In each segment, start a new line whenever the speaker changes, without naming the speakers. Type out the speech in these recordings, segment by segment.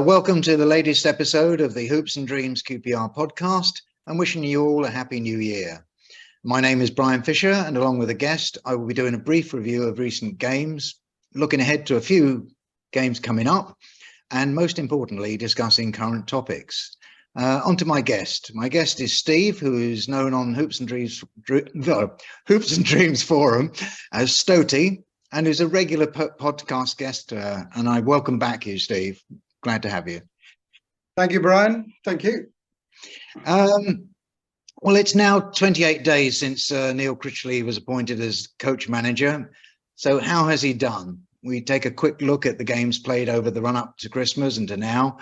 Welcome to the latest episode of the Hoops and Dreams QPR Podcast. I'm wishing you all a happy new year. My name is Brian Fisher, and along with a guest, I will be doing a brief review of recent games, looking ahead to a few games coming up, and most importantly, discussing current topics. On to my guest. My guest is Steve, who is known on Hoops and Dreams Forum as Stoty, and is a regular podcast guest. And I welcome back you, Steve. Glad to have you.
Thank you, Brian. Thank you.
Well, it's now 28 days since Neil Critchley was appointed as coach manager. So how has he done? We take a quick look at the games played over the run-up to Christmas and to now.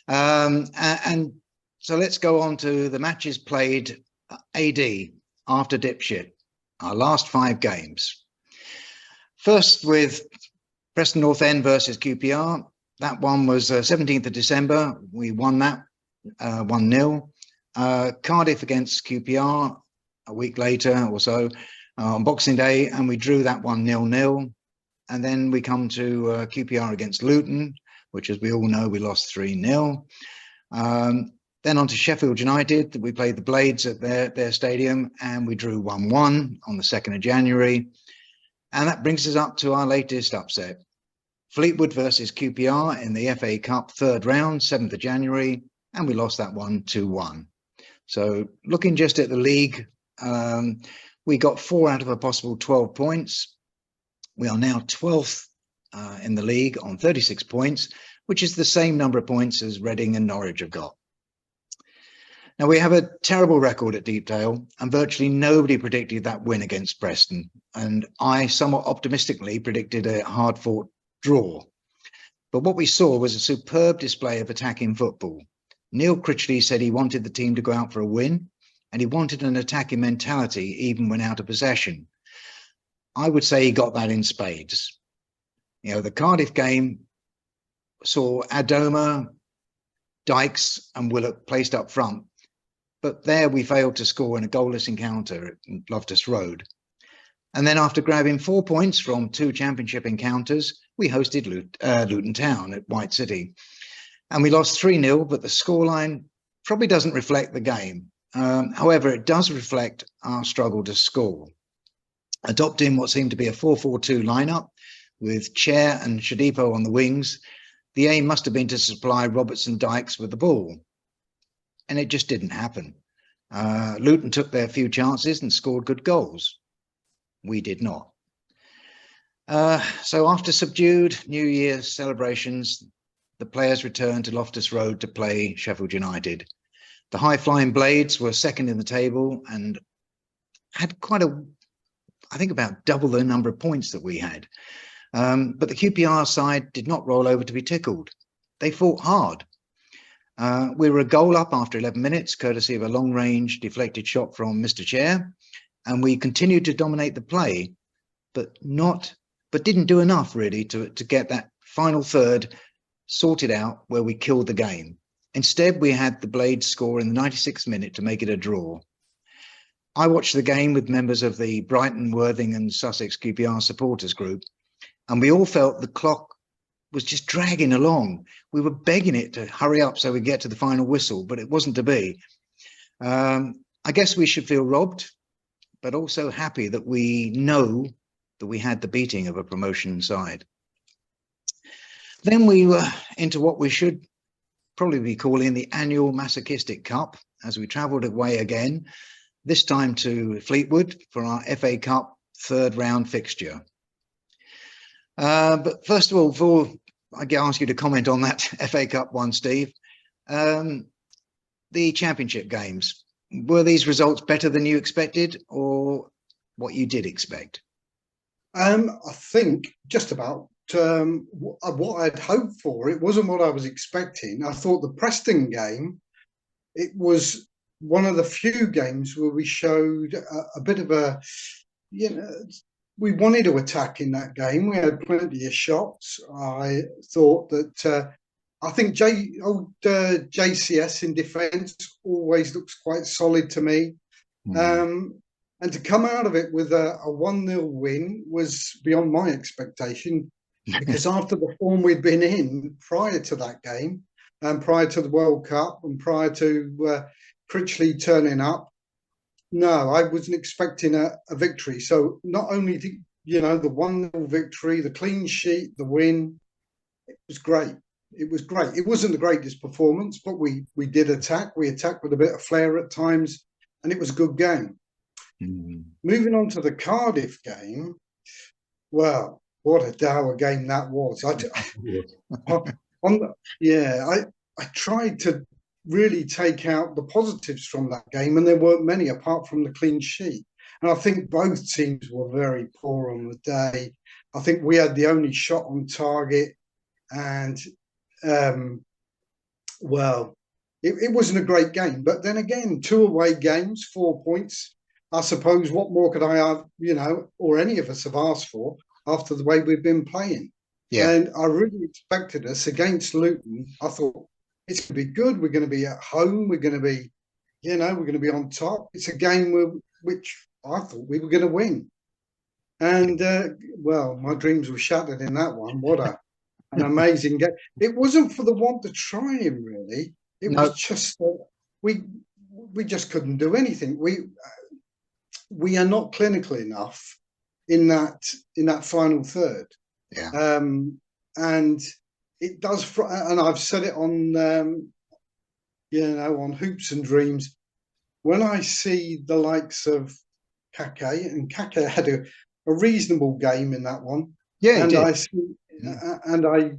And so let's go on to the matches played AD after Dipshit, our last 5 games. First with Preston North End versus QPR. That one was 17th of December. We won that 1-0. Cardiff against QPR a week later or so on Boxing Day, and we drew that one 0-0. And then we come to QPR against Luton, which, as we all know, we lost 3-0. Then on to Sheffield United. We played the Blades at their stadium, and we drew 1-1 on the 2nd of January. And that brings us up to our latest upset. Fleetwood versus QPR in the FA Cup third round, 7th of January, and we lost that one 2-1. So looking just at the league, we got 4 out of a possible 12 points. We are now 12th in the league on 36 points, which is the same number of points as Reading and Norwich have got. Now, we have a terrible record at Deepdale, and virtually nobody predicted that win against Preston. And I somewhat optimistically predicted a hard-fought draw. But what we saw was a superb display of attacking football. Neil Critchley said he wanted the team to go out for a win, and he wanted an attacking mentality even when out of possession. I would say he got that in spades. You know, the Cardiff game saw Adoma, Dykes and Willock placed up front, but there we failed to score in a goalless encounter at Loftus Road. And then after grabbing 4 points from 2 championship encounters, we hosted Luton Town at White City. And we lost 3-0, but the scoreline probably doesn't reflect the game. However, it does reflect our struggle to score. Adopting what seemed to be a 4-4-2 lineup with Chair and Shadipo on the wings, the aim must have been to supply Robertson Dykes with the ball. And it just didn't happen. Luton took their few chances and scored good goals. We did not. So after subdued New Year's celebrations, the players returned to Loftus Road to play Sheffield United. The high-flying Blades were second in the table and had I think about double the number of points that we had. But the QPR side did not roll over to be tickled. They fought hard. We were a goal up after 11 minutes, courtesy of a long-range deflected shot from Mr. Chair, and we continued to dominate the play, but didn't do enough really to get that final third sorted out where we killed the game. Instead, we had the Blades score in the 96th minute to make it a draw. I watched the game with members of the Brighton, Worthing and Sussex QPR supporters group, and we all felt the clock was just dragging along. We were begging it to hurry up so we get to the final whistle, but it wasn't to be. I guess we should feel robbed, but also happy that we know that we had the beating of a promotion side. Then we were into what we should probably be calling the annual Masochistic Cup as we travelled away again, this time to Fleetwood for our FA Cup third round fixture. But first of all, before I ask you to comment on that FA Cup one, Steve, the championship games, were these results better than you expected or what you did expect?
I think just about what I'd hoped for. It wasn't what I was expecting. I thought the Preston game, it was one of the few games where we showed a bit of we wanted to attack in that game. We had plenty of shots. I thought that I think JCS in defence always looks quite solid to me. And to come out of it with a 1-0 win was beyond my expectation, because after the form we'd been in prior to that game, and prior to the World Cup and prior to Critchley turning up, no, I wasn't expecting a victory. So not only the 1-0 victory, the clean sheet, the win, it was great. It was great. It wasn't the greatest performance, but we did attack. We attacked with a bit of flair at times, and it was a good game. Moving on to the Cardiff game, well, what a dour game that was. I tried to really take out the positives from that game, and there weren't many apart from the clean sheet. And I think both teams were very poor on the day. I think we had the only shot on target, and it wasn't a great game. But then again, 2 away games, 4 points. I suppose what more could I have, or any of us have asked for after the way we've been playing? Yeah. And I really expected us against Luton. I thought it's going to be good. We're going to be at home. We're going to be, we're going to be on top. It's a game which I thought we were going to win. And, my dreams were shattered in that one. What an amazing game. It wasn't for the want of trying, really. It was just we just couldn't do anything. We are not clinical enough in that final third. Yeah. And it does, and I've said it on on Hoops and Dreams. When I see the likes of Kake, and Kake had a reasonable game in that one. Yeah, and I see, and I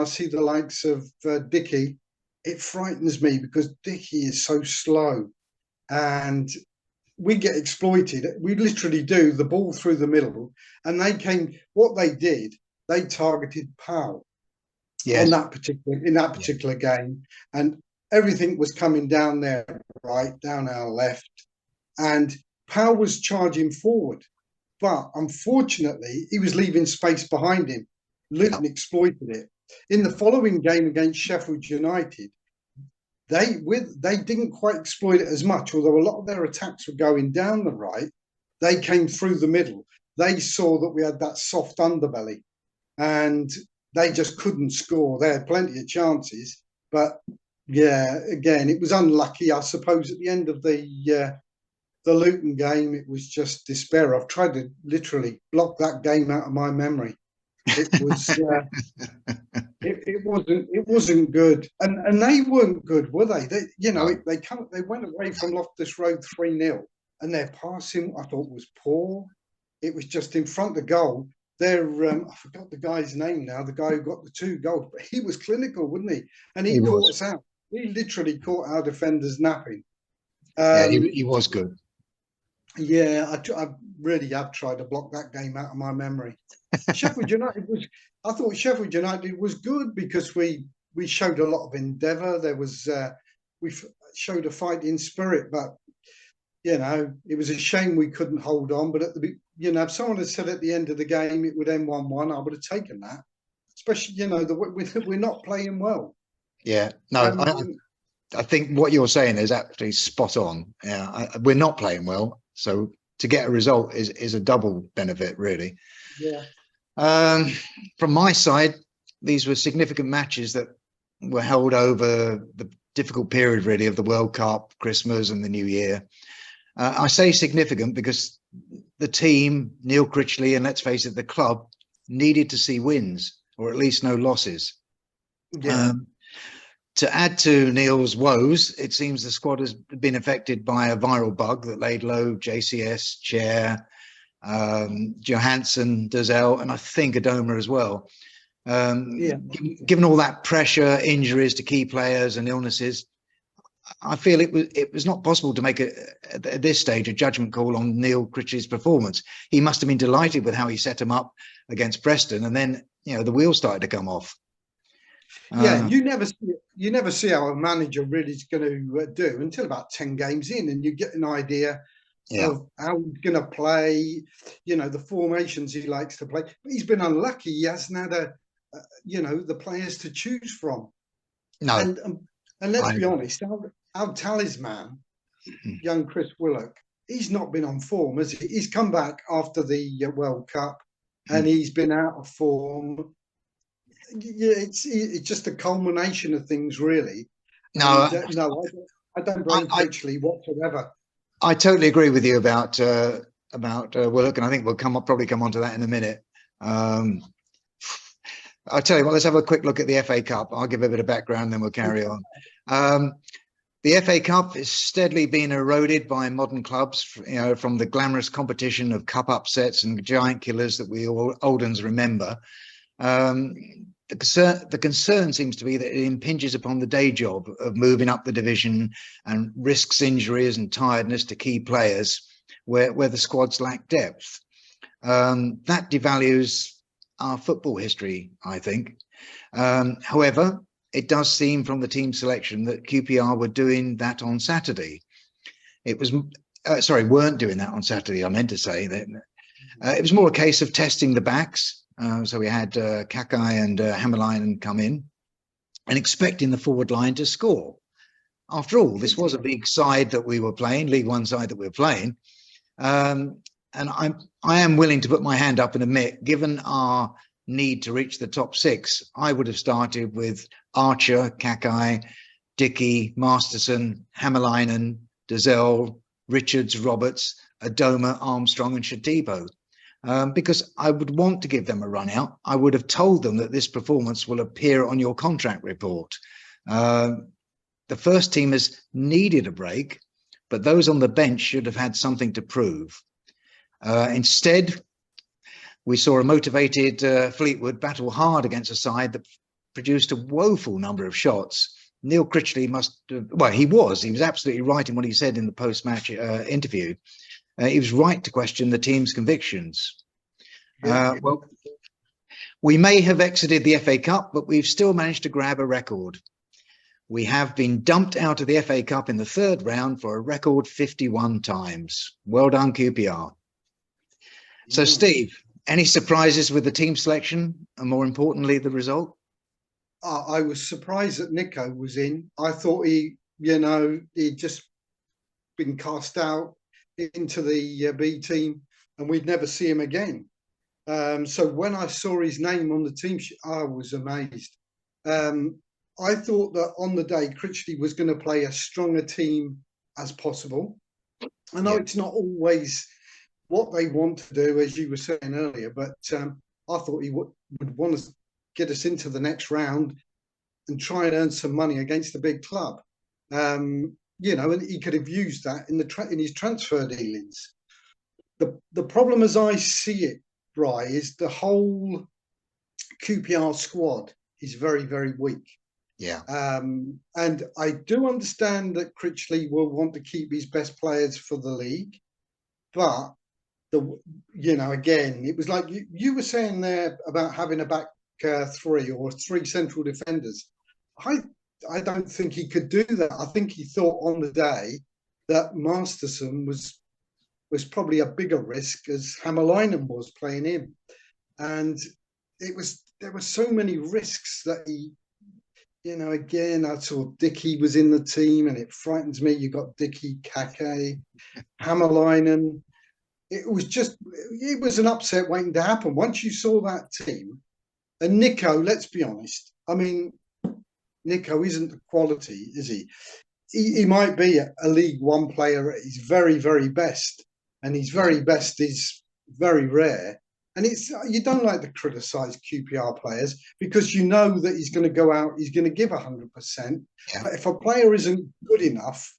see the likes of Dickey. It frightens me because Dickey is so slow, and we get exploited. We literally do the ball through the middle, and what they did, they targeted Powell in that particular game, and everything was coming down there, right, down our left, and Powell was charging forward, but unfortunately he was leaving space behind him. Luton exploited it. In the following game against Sheffield United, they didn't quite exploit it as much, although a lot of their attacks were going down the right. They came through the middle. They saw that we had that soft underbelly, and they just couldn't score. They had plenty of chances, but again, it was unlucky. I suppose at the end of the Luton game, it was just despair. I've tried to literally block that game out of my memory. It was it wasn't good, and they weren't good, were they? They went away from Loftus Road 3-0, and their passing I thought was poor. It was just in front of the goal. I forgot the guy's name now. The guy who got the 2 goals, but he was clinical, wasn't he? And he caught us out. He literally caught our defenders napping. He
was good.
Yeah, I really have tried to block that game out of my memory. Sheffield United I thought Sheffield United was good because we showed a lot of endeavour. There was we showed a fighting spirit, but it was a shame we couldn't hold on. But if someone had said at the end of the game it would end 1-1, I would have taken that. Especially we're not playing well.
Yeah, no, I think what you're saying is actually spot on. Yeah, we're not playing well, so to get a result is a double benefit, really.
Yeah.
From my side, these were significant matches that were held over the difficult period, really, of the World Cup, Christmas, and the New Year. I say significant because the team, Neil Critchley, and let's face it, the club needed to see wins or at least no losses. Yeah. To add to Neil's woes, it seems the squad has been affected by a viral bug that laid low JCS, Chair, Johansson, Dazelle, and I think Adoma as well. Given all that pressure, injuries to key players and illnesses, I feel it was not possible to make at this stage a judgment call on Neil Critchley's performance. He must have been delighted with how he set him up against Preston, and then the wheels started to come off.
You never see how a manager really is going to do until about 10 games in, and you get an idea of how he's going to play, the formations he likes to play. But he's been unlucky. He hasn't had the players to choose from. No. And let's be honest, our talisman, young Chris Willock, he's not been on form, has he? He's come back after the World Cup, and he's been out of form. yeah, it's just a culmination of things, really.
No,
And no, I don't
I,
blame
I,
Critchley whatsoever.
I totally agree with you about Willock, and I think we'll probably come on to that in a minute. Um, I'll tell you what, let's have a quick look at the FA Cup. I'll give a bit of background, then we'll carry on. The FA Cup is steadily being eroded by modern clubs, from the glamorous competition of cup upsets and giant killers that we all old uns remember. The concern seems to be that it impinges upon the day job of moving up the division and risks injuries and tiredness to key players where the squads lack depth. That devalues our football history, I think. However, it does seem from the team selection that QPR were doing that on Saturday. It was, weren't doing that on Saturday. I meant to say that it was more a case of testing the backs. So we had Kakai and Hammerlein come in and expecting the forward line to score. After all, this was a big side that we were playing, League One side that we were playing. And I am willing to put my hand up and admit, given our need to reach the top six, I would have started with Archer, Kakai, Dickey, Masterson, Hammerleinen, Dazelle, Richards, Roberts, Adoma, Armstrong, and Shatibo. Because I would want to give them a run out. I would have told them that this performance will appear on your contract report. The first team has needed a break, but those on the bench should have had something to prove. Instead, we saw a motivated Fleetwood battle hard against a side that produced a woeful number of shots. Neil Critchley he was absolutely right in what he said in the post-match interview. He was right to question the team's convictions. Well, we may have exited the FA Cup, but we've still managed to grab a record. We have been dumped out of the FA Cup in the third round for a record 51 times. Well done, QPR. So, Steve, any surprises with the team selection and, more importantly, the result?
I was surprised that Nico was in. I thought he'd just been cast out into the B team and we'd never see him again. So when I saw his name on the team sheet, I was amazed. I thought that on the day, Critchley was going to play as strong a team as possible. I know it's not always what they want to do, as you were saying earlier, but I thought he would want to get us into the next round and try and earn some money against a big club. And he could have used that in his transfer dealings. The problem, as I see it, Bry, is the whole QPR squad is very, very weak.
Yeah.
And I do understand that Critchley will want to keep his best players for the league, but again, it was like you were saying there about having a back three or three central defenders. I don't think he could do that. I think he thought on the day that Masterson was probably a bigger risk as Hammerleinen was playing him, and there were so many risks that he. Again, I saw Dickey was in the team, and it frightens me. You got Dickey, Kake, Hammerleinen. It was an upset waiting to happen. Once you saw that team, and Nico, let's be honest. I mean, Nico isn't the quality, is he? He might be a League One player at his very, very best, and his very best is very rare. And you don't like to criticise QPR players because you know that he's going to go out, he's going to give 100%. Yeah. But if a player isn't good enough,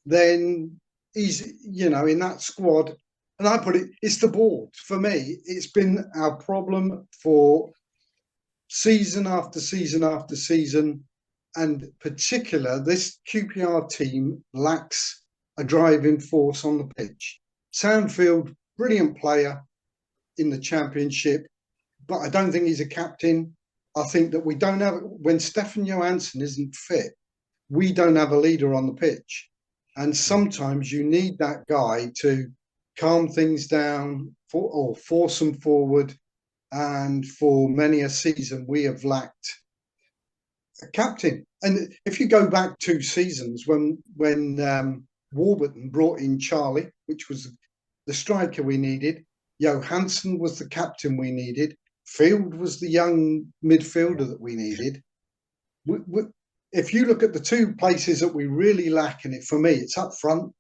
then he's, in that squad. And I put it's the board. For me, it's been our problem for season after season after season. And particular, this QPR team lacks a driving force on the pitch. Sandfield, brilliant player in the Championship, but I don't think he's a captain. I think that we don't have, when Stefan Johansson isn't fit, we don't have a leader on the pitch. And sometimes you need that guy to calm things down or force them forward. And for many a season, we have lacked a captain. And if you go back 2 seasons when Warburton brought in Charlie, which was the striker we needed, Johansson was the captain we needed, Field was the young midfielder that we needed. If you look at the two places that we really lack in it, for me, it's up front.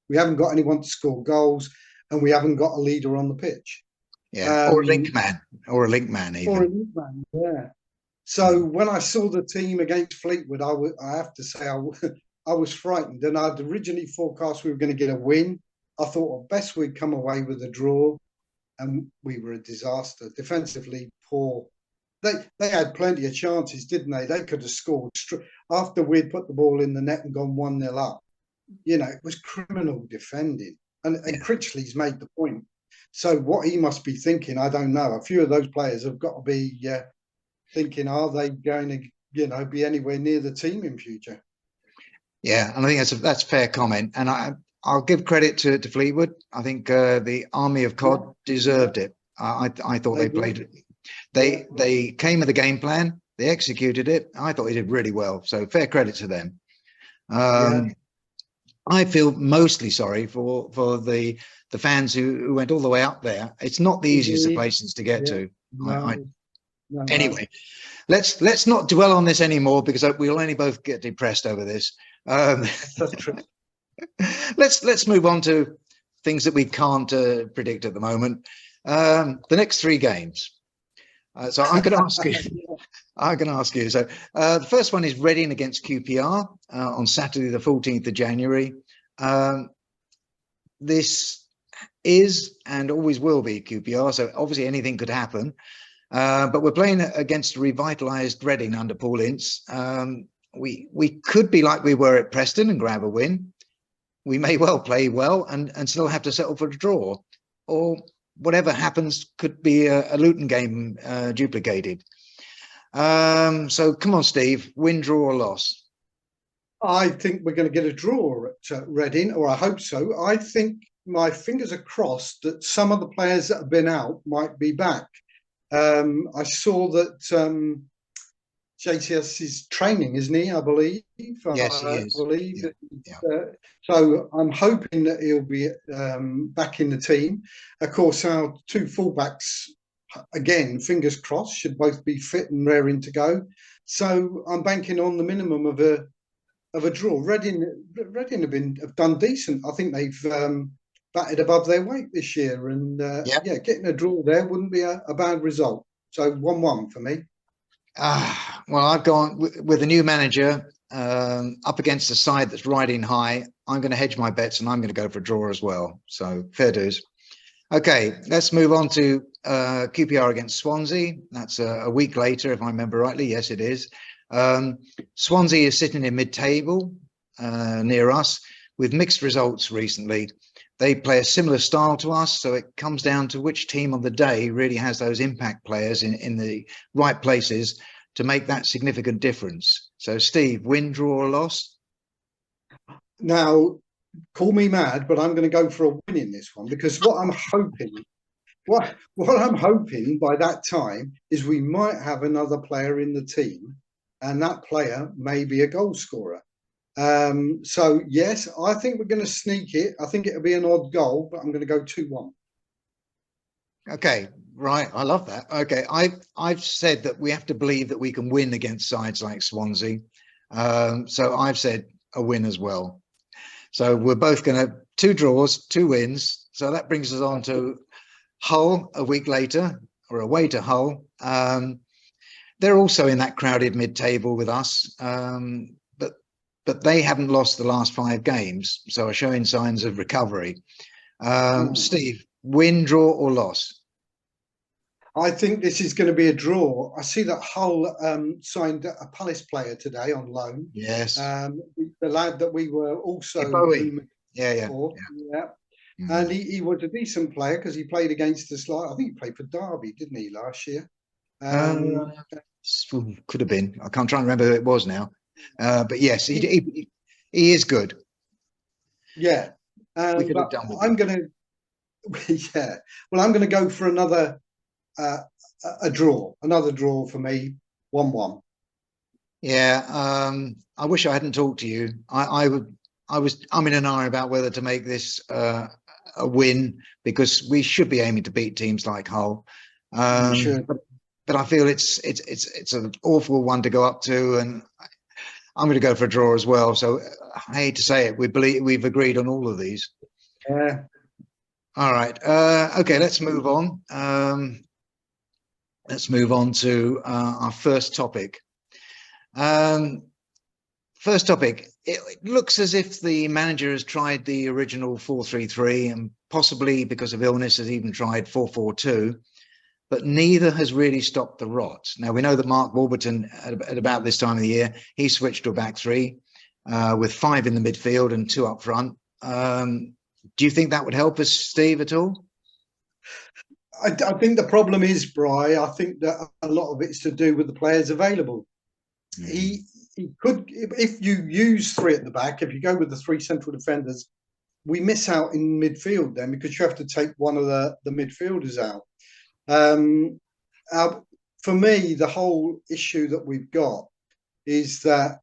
We haven't got anyone to score goals, and we haven't got a leader on the pitch.
Yeah, or a link man, even.
Or a link man, yeah. So when I saw the team against Fleetwood, I have to say I was frightened, and I'd originally forecast we were going to get a win. I thought, at best, we'd come away with a draw, and we were a disaster. Defensively poor. They had plenty of chances, didn't they? They could have scored after we'd put the ball in the net and gone 1-0 up. You know, it was criminal defending, and Critchley's made the point. So what he must be thinking, I don't know. A few of those players have got to be thinking, are they going to, you know, be anywhere near the team in future?
Yeah, and I think that's a fair comment. And I'll give credit to Fleetwood. I think the Army of Cod deserved it. I thought they played it. They came with a game plan. They executed it. I thought they did really well. So fair credit to them. I feel mostly sorry for the fans who went all the way up there. It's not the easiest of places to get to. Anyway, let's not dwell on this anymore, because we'll only both get depressed over this.
That's true.
Let's move on to things that we can't predict at the moment. The next 3 games. So I'm going to ask you. I'm going to ask you. So the first one is Reading against QPR on Saturday, the 14th of January. This is and always will be QPR. So obviously anything could happen. But we're playing against a revitalised Reading under Paul Ince. We could be like we were at Preston and grab a win. We may well play well and still have to settle for a draw, or whatever happens could be a Luton game duplicated. So come on, Steve, win, draw or loss?
I think we're going to get a draw at Reading, or I hope so. I think my fingers are crossed that some of the players that have been out might be back. I saw that JCS is training, isn't he? I believe.
Yes, he is.
I believe. Yeah. So I'm hoping that he'll be back in the team. Of course, our 2 fullbacks, again, fingers crossed, should both be fit and raring to go. So I'm banking on the minimum of a draw. Reading have done decent. I think they've batted above their weight this year, and getting a draw there wouldn't be a bad result. So 1-1 for me.
Well, I've gone with a new manager up against a side that's riding high. I'm going to hedge my bets, and I'm going to go for a draw as well. So fair dues. Okay, let's move on to QPR against Swansea. That's a week later, if I remember rightly. Yes, it is. Swansea is sitting in mid-table near us with mixed results recently. They play a similar style to us, so it comes down to which team on the day really has those impact players in the right places to make that significant difference. So, Steve, win, draw or loss?
Now, call me mad, but I'm going to go for a win in this one, because what I'm hoping by that time is we might have another player in the team, and that player may be a goal scorer. So yes, I think we're going to sneak it. I think it'll be an odd goal, but I'm going to go 2-1.
Okay, right. I love that. Okay, I've said that we have to believe that we can win against sides like Swansea. So I've said a win as well. So we're both going to 2 draws, 2 wins. So that brings us on to Hull a week later, or away to Hull. They're also in that crowded mid-table with us. But they haven't lost the last 5 games, so are showing signs of recovery. Steve, win, draw or loss?
I think this is going to be a draw. I see that Hull signed a Palace player today on loan.
Yes.
The lad that we were also
rumored
for. Mm-hmm. And he was a decent player because he played against us. I think he played for Derby, didn't he, last year?
Could have been. I can't try and remember who it was now. But yes, he is good.
Yeah,
we could have done with
I'm going to. Yeah, well, I'm going to go for another another draw for me, 1-1.
Yeah, I wish I hadn't talked to you. I'm in an hour about whether to make this a win, because we should be aiming to beat teams like Hull. but I feel it's an awful one to go up to, and I'm going to go for a draw as well. So I hate to say it, we've agreed on all of these.
Yeah.
All right. Okay, let's move on. Let's move on to our first topic. First topic. It looks as if the manager has tried the original 4-3-3, and possibly because of illness has even tried 4-4-2. But neither has really stopped the rot. Now, we know that Mark Warburton, at about this time of the year, he switched to a back three with 5 in the midfield and 2 up front. Do you think that would help us, Steve, at all?
I think the problem is, Bri, I think that a lot of it's to do with the players available. He could, if you use 3 at the back, if you go with the 3 central defenders, we miss out in midfield then, because you have to take one of the midfielders out. For me, the whole issue that we've got is that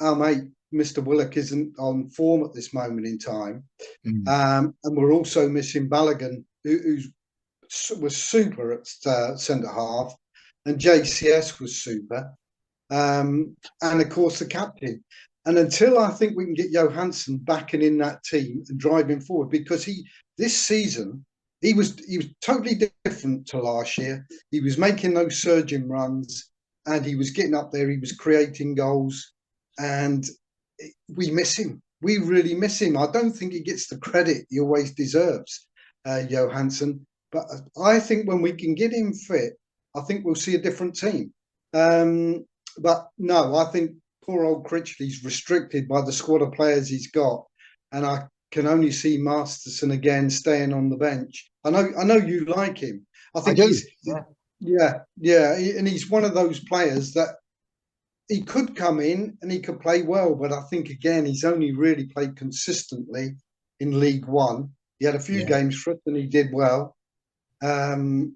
our mate Mr. Willock isn't on form at this moment in time, and we're also missing Balogun, who was super at centre half, and JCS was super, and of course the captain. And until I think we can get Johansson back and in that team and driving forward, because this season he was totally different to last year. He was making those surging runs, and he was getting up there. He was creating goals, and we miss him. We really miss him. I don't think he gets the credit he always deserves, Johansson. But I think when we can get him fit, I think we'll see a different team. But no, I think poor old Critchley's restricted by the squad of players he's got, and I can only see Masterson again staying on the bench. I know you like him. I think and he's one of those players that he could come in and he could play well, but I think again he's only really played consistently in League One. He had a few games for it and he did well. No,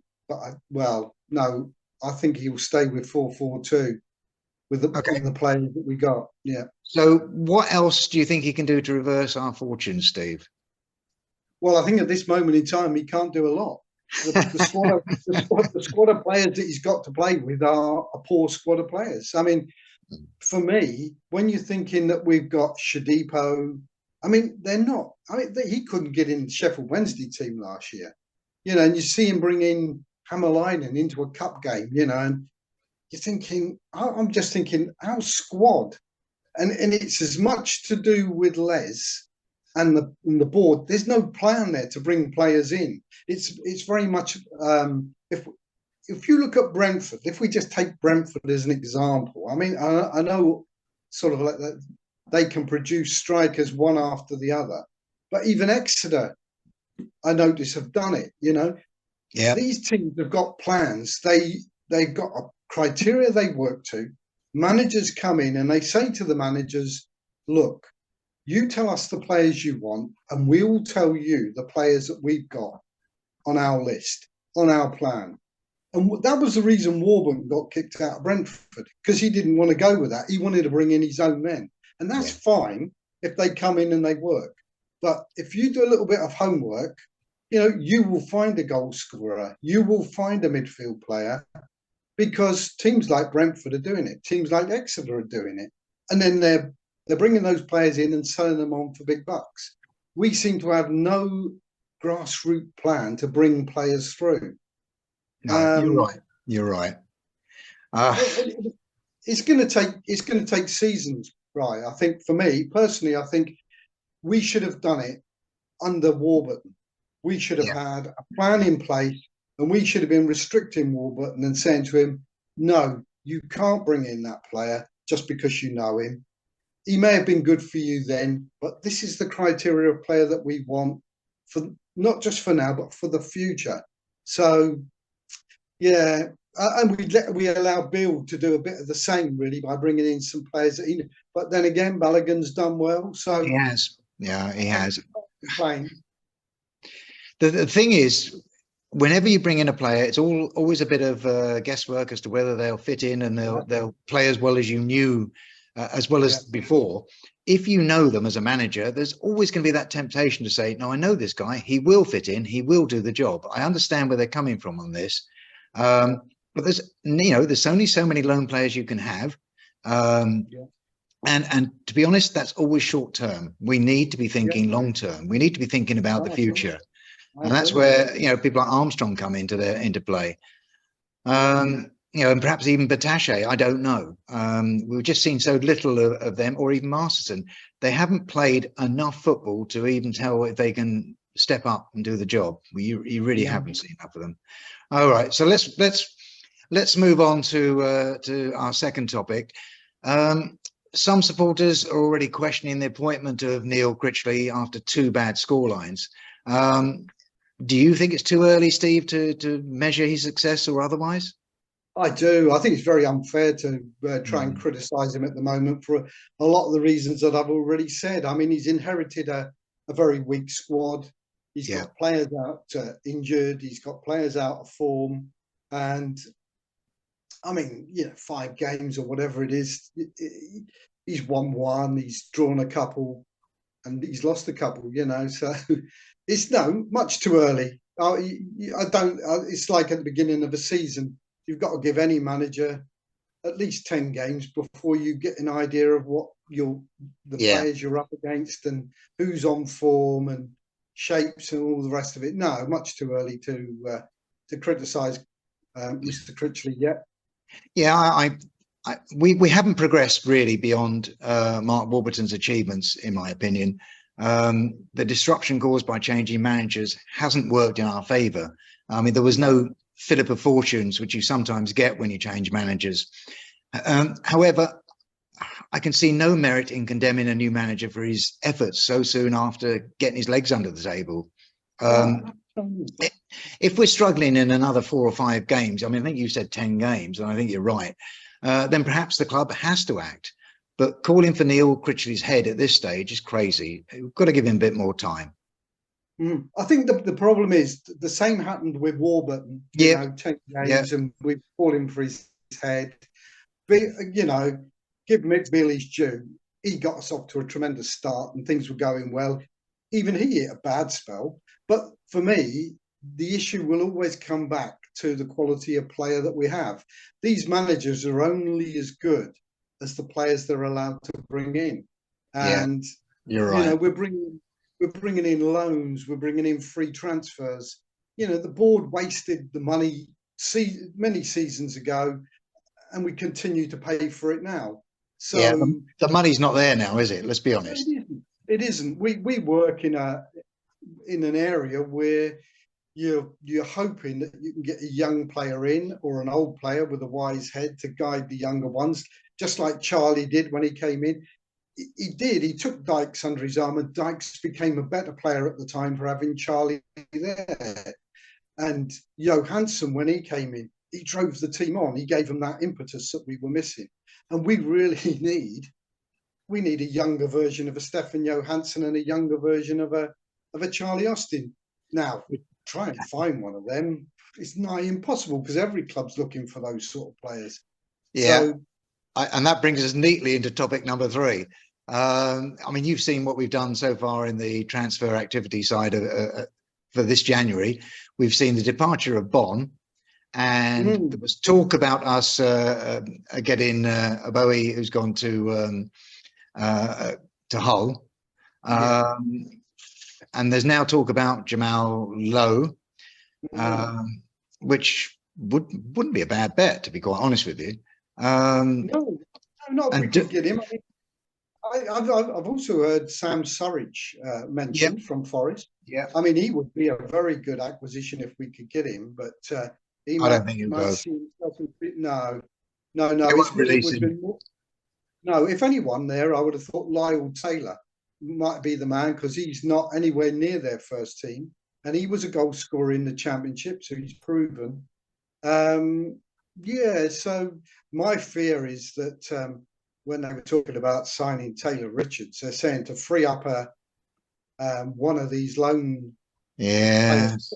I think he'll stay with 4-4-2 with the players that we got. Yeah.
So what else do you think he can do to reverse our fortunes, Steve?
Well, I think at this moment in time, he can't do a lot. The squad of players that he's got to play with are a poor squad of players. I mean, for me, when you're thinking that we've got Shadipo, I mean, they're not. I mean, he couldn't get in the Sheffield Wednesday team last year, and you see him bring in Hammerleinen into a cup game, and you're thinking, I'm just thinking, our squad, and it's as much to do with Les and the board. There's no plan there to bring players in. It's very much if you look at Brentford, if we just take Brentford as an example, I mean, I know sort of like that they can produce strikers one after the other, but even Exeter, I notice, have done it.
Yeah.
These teams have got plans. They've got a criteria they work to. Managers come in and they say to the managers, look, you tell us the players you want, and we will tell you the players that we've got on our list, on our plan. And that was the reason Warburton got kicked out of Brentford, because he didn't want to go with that. He wanted to bring in his own men. And that's fine if they come in and they work. But if you do a little bit of homework, you will find a goal scorer. You will find a midfield player, because teams like Brentford are doing it. Teams like Exeter are doing it. And then they're bringing those players in and selling them on for big bucks. We seem to have no grassroots plan to bring players through.
No, you're right.
It's going to take seasons, right? I think for me personally, I think we should have done it under Warburton. We should have had a plan in place, and we should have been restricting Warburton and saying to him, no, you can't bring in that player just because you know him. He may have been good for you then, but this is the criteria of player that we want, for not just for now, but for the future. So, and we allow Bill to do a bit of the same, really, by bringing in some players that he. But then again, Balogun's done well, so
he has. Yeah, he has.
Playing.
The thing is, whenever you bring in a player, it's always a bit of guesswork as to whether they'll fit in and they'll play as well as you knew, as well as before. If you know them as a manager, there's always going to be that temptation to say, no, I know this guy, he will fit in, he will do the job. I understand where they're coming from on this. But there's only so many loan players you can have.
Yeah.
And to be honest, that's always short term. We need to be thinking long term. We need to be thinking about the future.
I
And that's
agree.
where, people like Armstrong come into play. And perhaps even Batache, I don't know. We've just seen so little of them, or even Masterson. They haven't played enough football to even tell if they can step up and do the job. You really haven't seen enough of them. All right, so let's move on to our second topic. Some supporters are already questioning the appointment of Neil Critchley after 2 bad scorelines. Do you think it's too early, Steve, to measure his success or otherwise?
I do. I think it's very unfair to try and criticise him at the moment for a lot of the reasons that I've already said. I mean, he's inherited a very weak squad. He's got players out injured. He's got players out of form. And, I mean, 5 games or whatever it is, he's won 1, he's drawn a couple, and he's lost a couple, So it's much too early. I don't. It's like at the beginning of a season. You've got to give any manager at least 10 games before you get an idea of what the players you're up against and who's on form and shapes and all the rest of it. No, much too early to criticise Mr. Critchley yet.
Yeah, we haven't progressed really beyond Mark Warburton's achievements, in my opinion. The disruption caused by changing managers hasn't worked in our favour. I mean, there was no fillip of fortunes, which you sometimes get when you change managers. However, I can see no merit in condemning a new manager for his efforts so soon after getting his legs under the table. If we're struggling in another 4 or 5 games, I mean, I think you said 10 games, and I think you're right, then perhaps the club has to act. But calling for Neil Critchley's head at this stage is crazy. We've got to give him a bit more time.
I think the problem is the same happened with Warburton. 10 games, and we called him for his head. But, give Mick Beale's due. He got us off to a tremendous start, and things were going well. Even he hit a bad spell. But for me, the issue will always come back to the quality of player that we have. These managers are only as good as the players they're allowed to bring in. And
you're right.
We're bringing in loans, we're bringing in free transfers. The board wasted the money many seasons ago, and we continue to pay for it now. So
the money's not there now, is it? Let's be honest.
It isn't. We work in an area where you're hoping that you can get a young player in or an old player with a wise head to guide the younger ones, just like Charlie did when he came in. He did. He took Dykes under his arm, and Dykes became a better player at the time for having Charlie there. And Johansson, when he came in, he drove the team on. He gave them that impetus that we were missing. And we really need a younger version of a Stefan Johansson and a younger version of a Charlie Austin. Now, try and find one of them. It's nigh impossible because every club's looking for those sort of players.
Yeah. And that brings us neatly into topic number 3. I mean, you've seen what we've done so far in the transfer activity side for this January. We've seen the departure of Bonn, and there was talk about us getting a Bowie who's gone to Hull. And there's now talk about Jamal Lowe, which wouldn't be a bad bet, to be quite honest with you.
No, not if we could get him. I mean, I've also heard Sam Surridge mentioned from Forest.
Yeah,
I mean, he would be a very good acquisition if we could get him, but
I don't think he'll go.
No. If anyone there, I would have thought Lyle Taylor might be the man, because he's not anywhere near their first team, and he was a goal scorer in the Championship, so he's proven. So my fear is that when they were talking about signing Taylor Richards, they're saying to free up one of these loan players,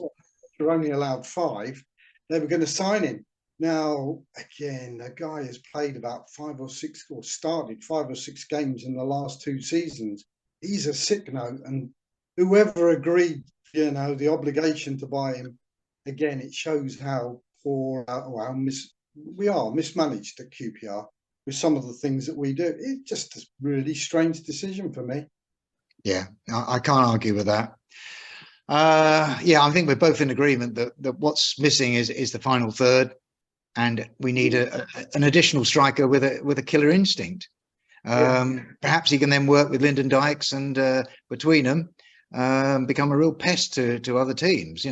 you're only allowed 5. They were going to sign him. Now, again, the guy has played about 5 or 6, or started 5 or 6 games in the last 2 seasons. He's a sick note, and whoever agreed, the obligation to buy him, again, it shows how we are mismanaged at QPR with some of the things that we do. It's just a really strange decision for me.
Yeah, I can't argue with that. Yeah, I think we're both in agreement that what's missing is the final third, and we need an additional striker with a killer instinct. Perhaps he can then work with Lyndon Dykes and between them become a real pest to other teams.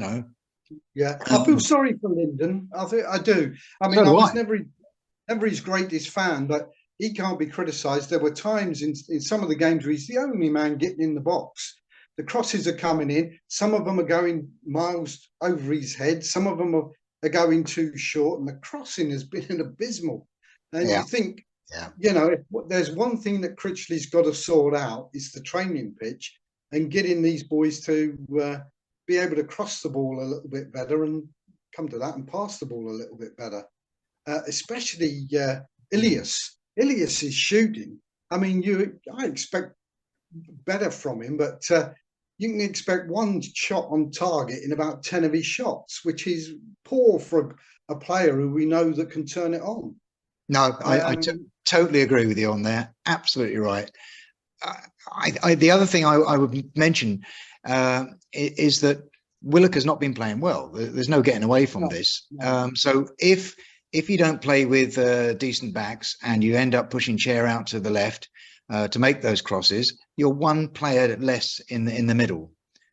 Yeah, I feel sorry for Lyndon. I do. I mean,
So
I
do
was
I.
never his greatest fan, but he can't be criticised. There were times in some of the games where he's the only man getting in the box. The crosses are coming in. Some of them are going miles over his head. Some of them are going too short, and the crossing has been abysmal. And you think, if there's one thing that Critchley's got to sort out, is the training pitch and getting these boys to be able to cross the ball a little bit better and come to that and pass the ball a little bit better. Especially Ilias. Ilias is shooting. I mean, I expect better from him, but you can expect one shot on target in about 10 of his shots, which is poor for a player who we know that can turn it on.
No, I totally agree with you on there. Absolutely right. The other thing I would mention is that Willock has not been playing well. There's no getting away from this. So if you don't play with decent backs and you end up pushing Chair out to the left to make those crosses, you're one player less in the middle.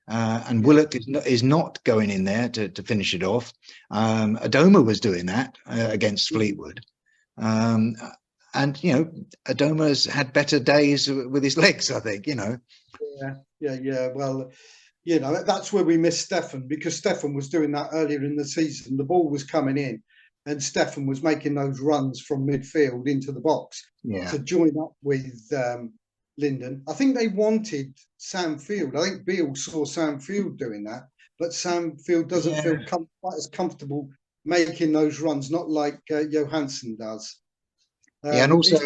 And Willock is not going in there to finish it off. Adoma was doing that against Fleetwood. And Adoma's had better days with his legs, I think.
Yeah. Well, that's where we missed Stefan, because Stefan was doing that earlier in the season. The ball was coming in and Stefan was making those runs from midfield into the box to join up with Lyndon. I think they wanted Sam Field. I think Beale saw Sam Field doing that, but Sam Field doesn't feel quite as comfortable making those runs, not like Johansson does.
And also,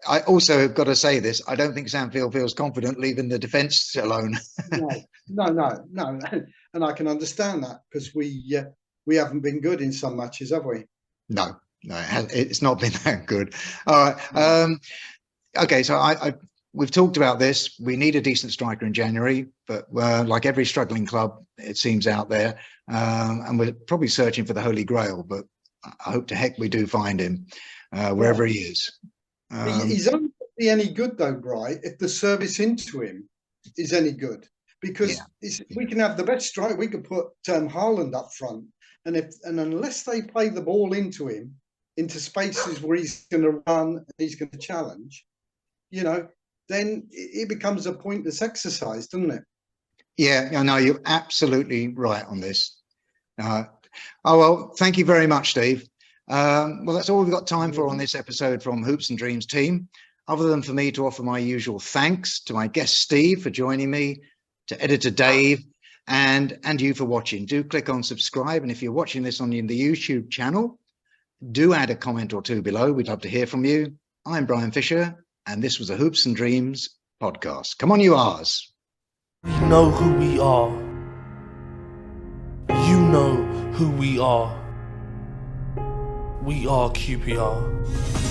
I also have got to say this: I don't think Sam Field feels confident leaving the defence alone.
No, and I can understand that, because we haven't been good in some matches, have we?
No, it's not been that good. All right. Okay, so we've talked about this. We need a decent striker in January, but like every struggling club, it seems out there, and we're probably searching for the Holy Grail. But I hope to heck we do find him wherever he is.
He's only be any good though, Bright, if the service into him is any good. Because we can have the best strike. We could put Haaland up front, and unless they play the ball into him, into spaces where he's going to run and he's going to challenge, then it becomes a pointless exercise, doesn't it?
Yeah, I know, you're absolutely right on this. Well, thank you very much, Steve. Well, that's all we've got time for on this episode from Hoops and Dreams team, other than for me to offer my usual thanks to my guest Steve for joining me, to editor Dave, and you for watching. Do click on subscribe, and if you're watching this on the YouTube channel, do add a comment or two below. We'd love to hear from you. I'm Brian Fisher, and this was a Hoops and Dreams podcast. Come on, you R's.
We know who we are. You know who we are. We are QPR.